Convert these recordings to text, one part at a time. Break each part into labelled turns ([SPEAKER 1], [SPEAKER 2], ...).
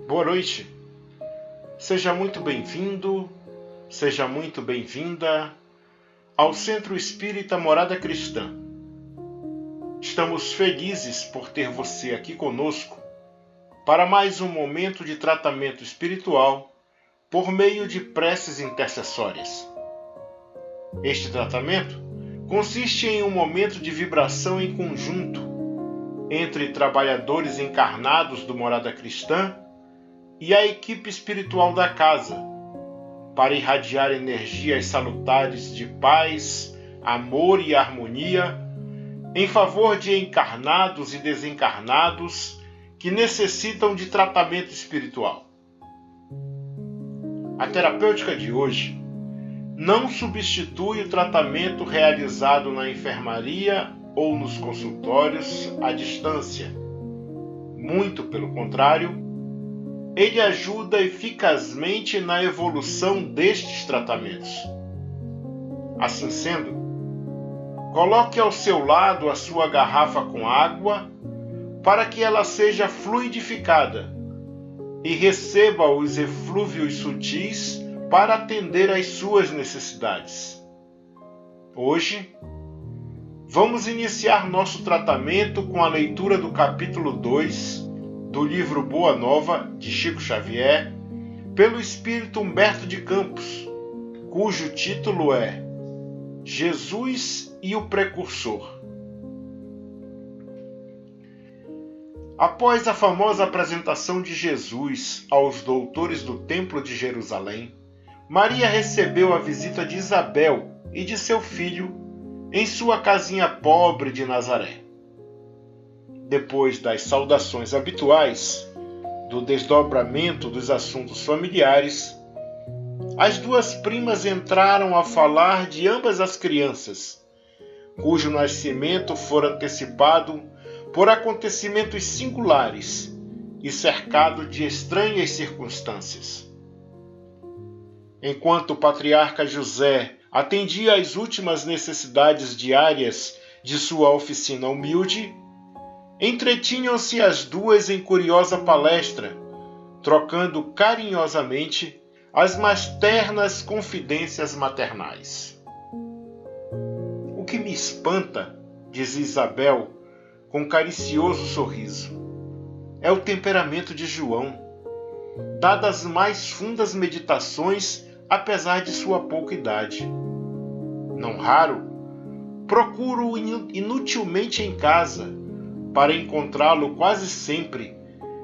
[SPEAKER 1] Boa noite. Seja muito bem-vindo, seja muito bem-vinda ao Centro Espírita Morada Cristã. Estamos felizes por ter você aqui conosco para mais um momento de tratamento espiritual por meio de preces intercessórias. Este tratamento consiste em um momento de vibração em conjunto entre trabalhadores encarnados do Morada Cristã e a equipe espiritual da casa, para irradiar energias salutares de paz, amor e harmonia em favor de encarnados e desencarnados que necessitam de tratamento espiritual. A terapêutica de hoje não substitui o tratamento realizado na enfermaria ou nos consultórios à distância. Muito pelo contrário, ele ajuda eficazmente na evolução destes tratamentos. Assim sendo, coloque ao seu lado a sua garrafa com água para que ela seja fluidificada e receba os eflúvios sutis para atender às suas necessidades. Hoje, vamos iniciar nosso tratamento com a leitura do capítulo 2 do livro Boa Nova, de Chico Xavier, pelo espírito Humberto de Campos, cujo título é Jesus e o Precursor. Após a famosa apresentação de Jesus aos doutores do Templo de Jerusalém, Maria recebeu a visita de Isabel e de seu filho em sua casinha pobre de Nazaré. Depois das saudações habituais, do desdobramento dos assuntos familiares, as duas primas entraram a falar de ambas as crianças, cujo nascimento fora antecipado por acontecimentos singulares e cercado de estranhas circunstâncias. Enquanto o patriarca José atendia às últimas necessidades diárias de sua oficina humilde, entretinham-se as duas em curiosa palestra, trocando carinhosamente as mais ternas confidências maternais. O que me espanta, diz Isabel, com caricioso sorriso, é o temperamento de João, dadas as mais fundas meditações, apesar de sua pouca idade. Não raro, procuro-o inutilmente em casa, para encontrá-lo quase sempre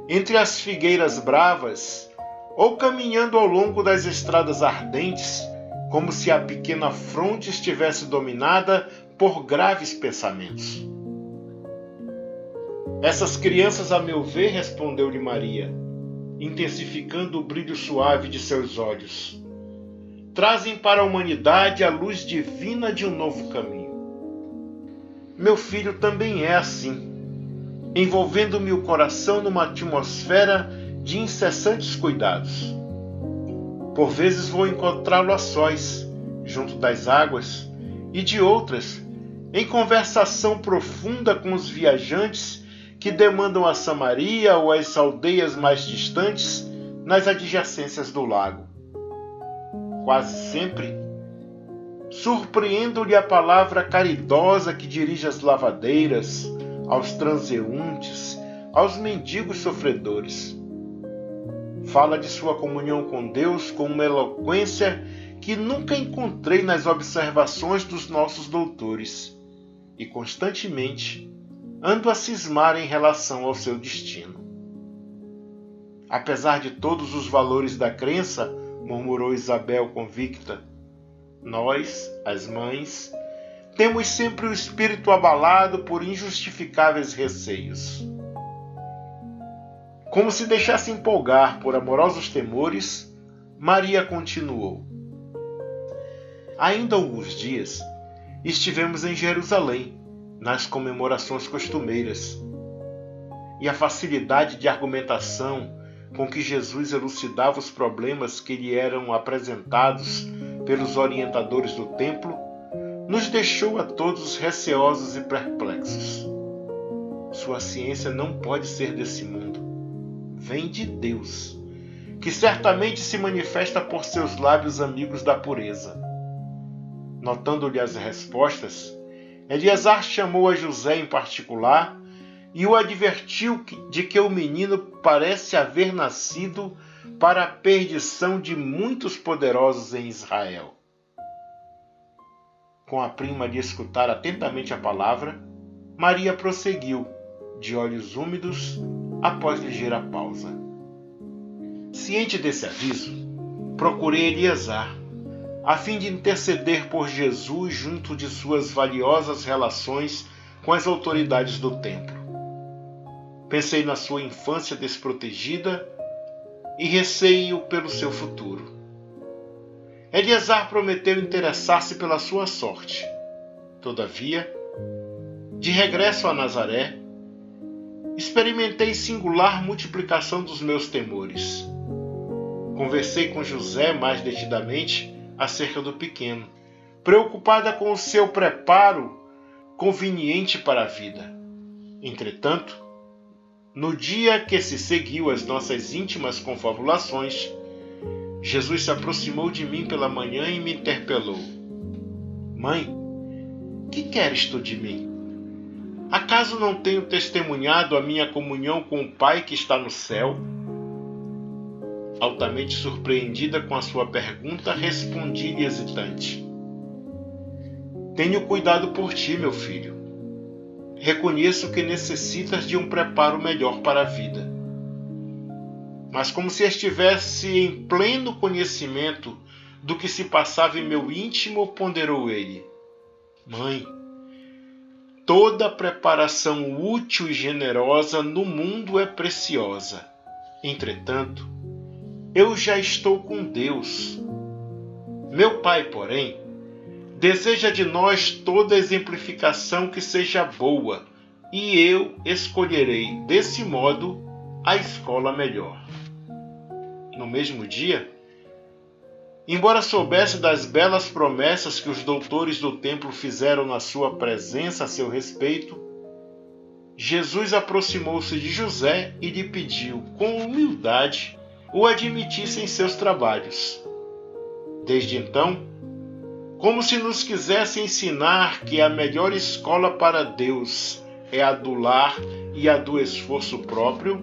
[SPEAKER 1] entre as figueiras bravas ou caminhando ao longo das estradas ardentes, como se a pequena fronte estivesse dominada por graves pensamentos. Essas crianças, a meu ver, respondeu-lhe Maria, intensificando o brilho suave de seus olhos, trazem para a humanidade a luz divina de um novo caminho. Meu filho também é assim, envolvendo-me o coração numa atmosfera de incessantes cuidados. Por vezes vou encontrá-lo a sós, junto das águas, e de outras, em conversação profunda com os viajantes que demandam a Samaria ou as aldeias mais distantes nas adjacências do lago. Quase sempre, surpreendo-lhe a palavra caridosa que dirige às lavadeiras, aos transeuntes, aos mendigos sofredores. Fala de sua comunhão com Deus com uma eloquência que nunca encontrei nas observações dos nossos doutores, e constantemente ando a cismar em relação ao seu destino. Apesar de todos os valores da crença, murmurou Isabel convicta, nós, as mães, temos sempre o espírito abalado por injustificáveis receios. Como se deixasse empolgar por amorosos temores, Maria continuou. Ainda há alguns dias estivemos em Jerusalém, nas comemorações costumeiras, e a facilidade de argumentação com que Jesus elucidava os problemas que lhe eram apresentados pelos orientadores do templo nos deixou a todos receosos e perplexos. Sua ciência não pode ser desse mundo. Vem de Deus, que certamente se manifesta por seus lábios amigos da pureza. Notando-lhe as respostas, Eliasar chamou a José em particular e o advertiu de que o menino parece haver nascido para a perdição de muitos poderosos em Israel. Com a prima lhe escutar atentamente a palavra, Maria prosseguiu, de olhos úmidos, após ligeira pausa. Ciente desse aviso, procurei Eliasar, a fim de interceder por Jesus junto de suas valiosas relações com as autoridades do templo. Pensei na sua infância desprotegida e receio pelo seu futuro. Eliasar prometeu interessar-se pela sua sorte. Todavia, de regresso a Nazaré, experimentei singular multiplicação dos meus temores. Conversei com José mais detidamente acerca do pequeno, preocupada com o seu preparo conveniente para a vida. Entretanto, no dia que se seguiu às nossas íntimas confabulações, Jesus se aproximou de mim pela manhã e me interpelou. Mãe, que queres tu de mim? Acaso não tenho testemunhado a minha comunhão com o Pai que está no céu? Altamente surpreendida com a sua pergunta, respondi-lhe hesitante. Tenho cuidado por ti, meu filho. Reconheço que necessitas de um preparo melhor para a vida. Mas como se estivesse em pleno conhecimento do que se passava em meu íntimo, ponderou ele. Mãe, toda preparação útil e generosa no mundo é preciosa. Entretanto, eu já estou com Deus. Meu Pai, porém, deseja de nós toda exemplificação que seja boa, e eu escolherei, desse modo, a escola melhor. No mesmo dia, embora soubesse das belas promessas que os doutores do templo fizeram na sua presença a seu respeito, Jesus aproximou-se de José e lhe pediu, com humildade, o admitisse em seus trabalhos. Desde então, como se nos quisesse ensinar que a melhor escola para Deus é a do lar e a do esforço próprio,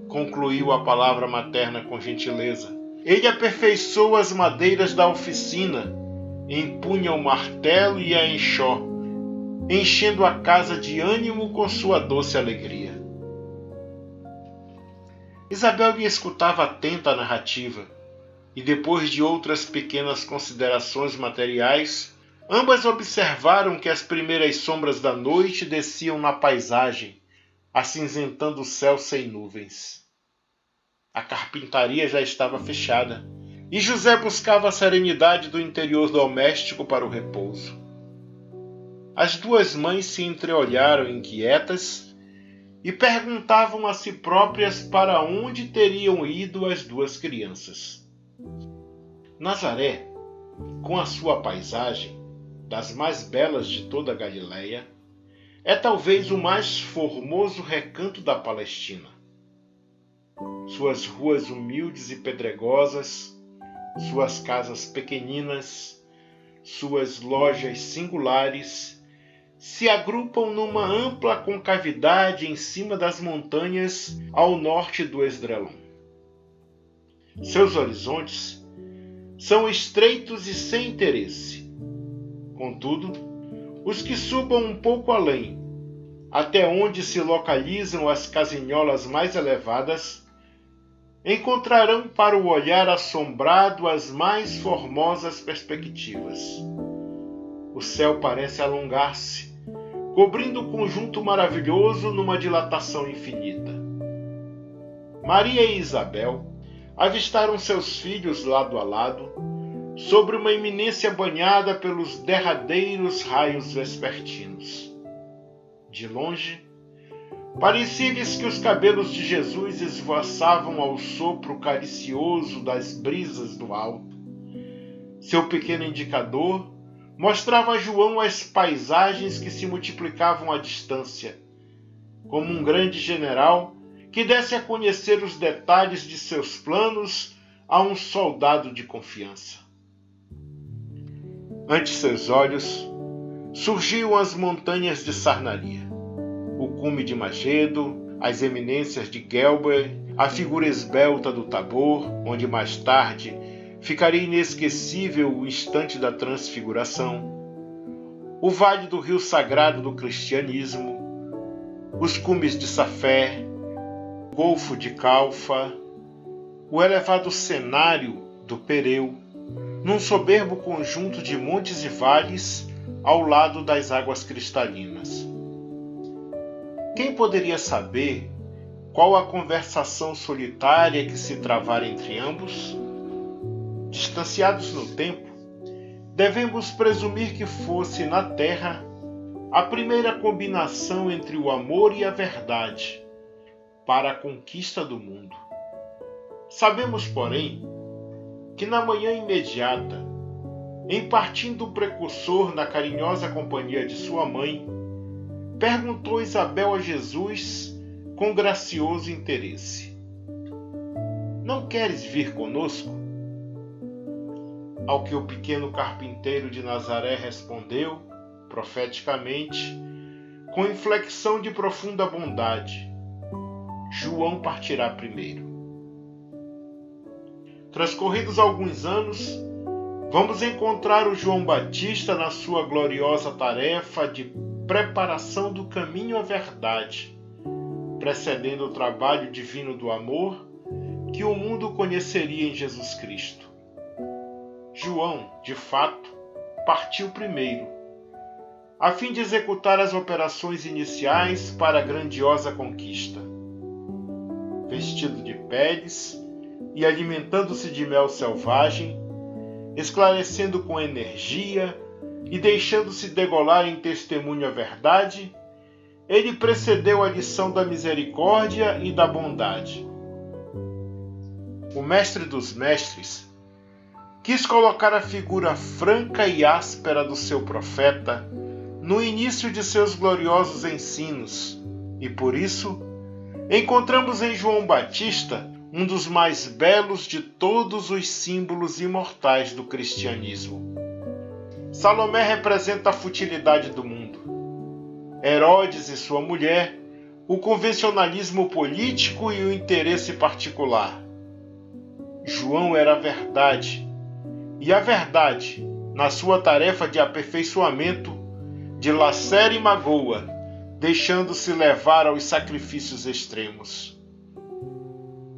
[SPEAKER 1] concluiu a palavra materna com gentileza. Ele aperfeiçoa as madeiras da oficina, empunha o martelo e a enxó, enchendo a casa de ânimo com sua doce alegria. Isabel lhe escutava atenta a narrativa, e depois de outras pequenas considerações materiais, ambas observaram que as primeiras sombras da noite desciam na paisagem, acinzentando o céu sem nuvens. A carpintaria já estava fechada, e José buscava a serenidade do interior doméstico para o repouso. As duas mães se entreolharam inquietas e perguntavam a si próprias para onde teriam ido as duas crianças. Nazaré, com a sua paisagem, das mais belas de toda a Galileia, é talvez o mais formoso recanto da Palestina. Suas ruas humildes e pedregosas, suas casas pequeninas, suas lojas singulares, se agrupam numa ampla concavidade em cima das montanhas ao norte do Esdrelon. Seus horizontes são estreitos e sem interesse. Contudo, os que subam um pouco além, até onde se localizam as casinholas mais elevadas, encontrarão para o olhar assombrado as mais formosas perspectivas. O céu parece alongar-se, cobrindo o conjunto maravilhoso numa dilatação infinita. Maria e Isabel avistaram seus filhos lado a lado, sobre uma eminência banhada pelos derradeiros raios vespertinos. De longe, parecia-lhes que os cabelos de Jesus esvoaçavam ao sopro caricioso das brisas do alto. Seu pequeno indicador mostrava a João as paisagens que se multiplicavam à distância, como um grande general que desse a conhecer os detalhes de seus planos a um soldado de confiança. Ante seus olhos surgiam as montanhas de Sarnaria, o cume de Magedo, as eminências de Gelber, a figura esbelta do Tabor, onde mais tarde ficaria inesquecível o instante da transfiguração, o vale do rio sagrado do cristianismo, os cumes de Safé, o golfo de Calfa, o elevado cenário do Pereu, num soberbo conjunto de montes e vales ao lado das águas cristalinas. Quem poderia saber qual a conversação solitária que se travara entre ambos? Distanciados no tempo, devemos presumir que fosse na Terra a primeira combinação entre o amor e a verdade para a conquista do mundo. Sabemos, porém, que na manhã imediata, em partindo o precursor na carinhosa companhia de sua mãe, perguntou Isabel a Jesus com gracioso interesse: "Não queres vir conosco?" Ao que o pequeno carpinteiro de Nazaré respondeu, profeticamente, com inflexão de profunda bondade: "João partirá primeiro." Transcorridos alguns anos, vamos encontrar o João Batista na sua gloriosa tarefa de preparação do caminho à verdade, precedendo o trabalho divino do amor que o mundo conheceria em Jesus Cristo. João, de fato, partiu primeiro, a fim de executar as operações iniciais para a grandiosa conquista. Vestido de peles e alimentando-se de mel selvagem, esclarecendo com energia e deixando-se degolar em testemunho à verdade, ele precedeu a lição da misericórdia e da bondade. O mestre dos mestres quis colocar a figura franca e áspera do seu profeta no início de seus gloriosos ensinos, e por isso encontramos em João Batista um dos mais belos de todos os símbolos imortais do cristianismo. Salomé representa a futilidade do mundo. Herodes e sua mulher, o convencionalismo político e o interesse particular. João era a verdade, e a verdade, na sua tarefa de aperfeiçoamento, dilacera e magoa, deixando-se levar aos sacrifícios extremos.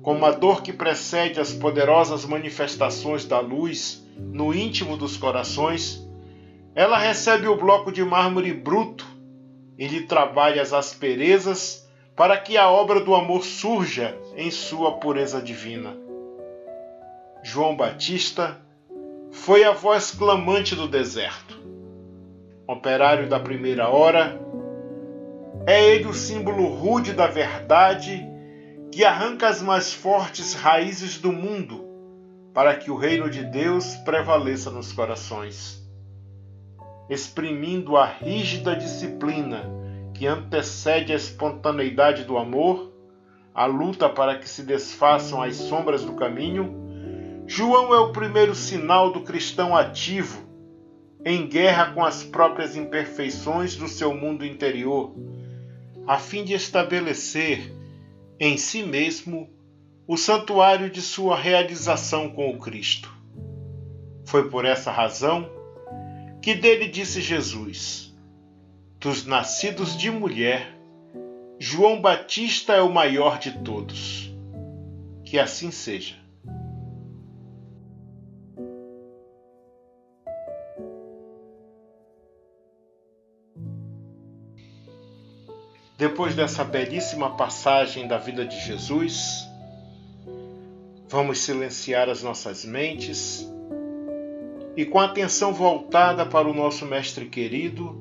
[SPEAKER 1] Como a dor que precede as poderosas manifestações da luz no íntimo dos corações, ela recebe o bloco de mármore bruto e lhe trabalha as asperezas para que a obra do amor surja em sua pureza divina. João Batista foi a voz clamante do deserto. Operário da primeira hora, é ele o símbolo rude da verdade que arranca as mais fortes raízes do mundo para que o reino de Deus prevaleça nos corações. Exprimindo a rígida disciplina que antecede a espontaneidade do amor, a luta para que se desfaçam as sombras do caminho, João é o primeiro sinal do cristão ativo, em guerra com as próprias imperfeições do seu mundo interior, a fim de estabelecer em si mesmo o santuário de sua realização com o Cristo. Foi por essa razão que dele disse Jesus: "Dos nascidos de mulher, João Batista é o maior de todos." Que assim seja. Depois dessa belíssima passagem da vida de Jesus, vamos silenciar as nossas mentes e, com a atenção voltada para o nosso Mestre querido,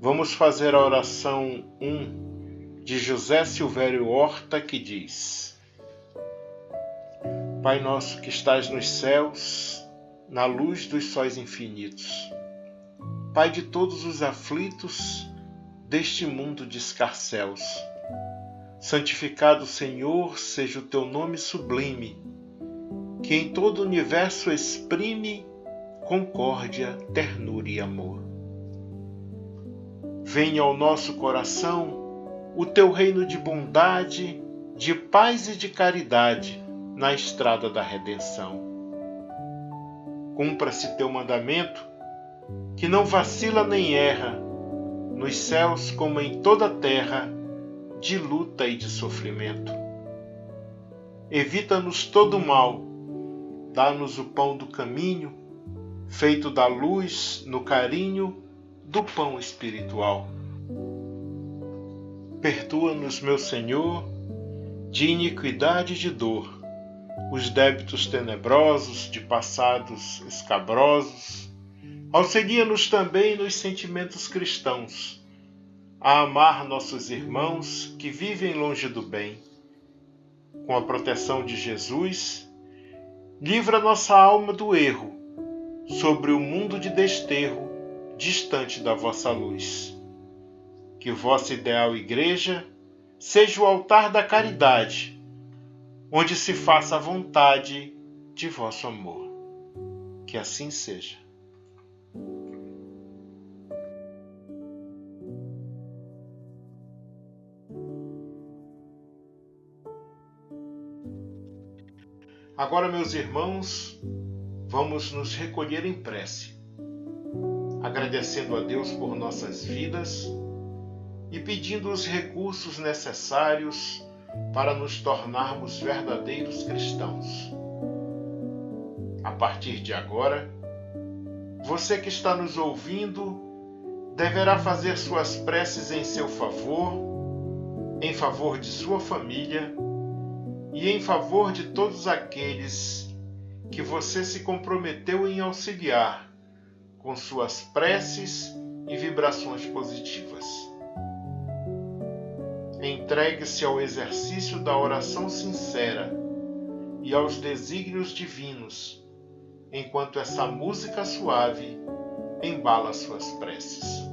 [SPEAKER 1] vamos fazer a oração 1 de José Silvério Horta, que diz: Pai nosso que estás nos céus, na luz dos sóis infinitos, Pai de todos os aflitos, deste mundo de escarcéus. Santificado, Senhor, seja o teu nome sublime, que em todo o universo exprime concórdia, ternura e amor. Venha ao nosso coração o teu reino de bondade, de paz e de caridade na estrada da redenção. Cumpra-se teu mandamento, que não vacila nem erra, nos céus como em toda a terra, de luta e de sofrimento. Evita-nos todo o mal, dá-nos o pão do caminho, feito da luz no carinho do pão espiritual. Perdoa-nos, meu Senhor, de iniquidade e de dor, os débitos tenebrosos de passados escabrosos. Auxilia-nos também nos sentimentos cristãos, a amar nossos irmãos que vivem longe do bem. Com a proteção de Jesus, livra nossa alma do erro, sobre o mundo de desterro, distante da vossa luz. Que vossa ideal igreja seja o altar da caridade, onde se faça a vontade de vosso amor. Que assim seja. Agora, meus irmãos, vamos nos recolher em prece, agradecendo a Deus por nossas vidas e pedindo os recursos necessários para nos tornarmos verdadeiros cristãos. A partir de agora, você que está nos ouvindo deverá fazer suas preces em seu favor, em favor de sua família e em favor de todos aqueles que você se comprometeu em auxiliar com suas preces e vibrações positivas. Entregue-se ao exercício da oração sincera e aos desígnios divinos, enquanto essa música suave embala suas preces.